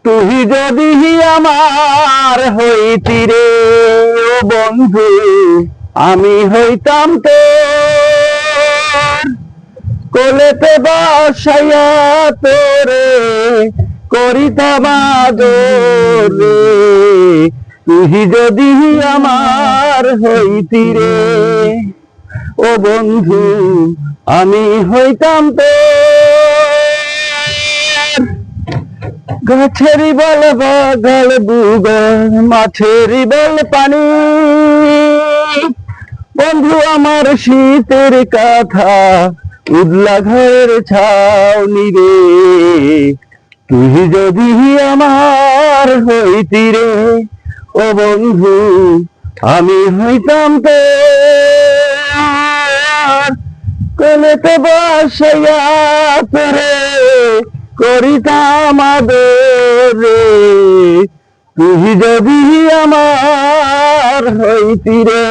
তুই যদি আমার হইতি রে ও বন্ধু, আমি হইতাম তোর কোলেতে বসাইয়া তোরে করিতাম আদর রে। তুই যদি আমার হইতি রে ও বন্ধু, আমি হইতাম তোর। গাছেরই বল বাগাল বুগল, মাছেরই বল পানি, বন্ধু আমার শীতের কাঁথা, উদলা ঘরের ছাউনি রে। তুই যদি আমার হইতি রে ও বন্ধু, আমি হইতাম তোর কোলেতে বসাইয়া তোরে করিতাম আদর রে। তুই যদি আমার হইতি রে।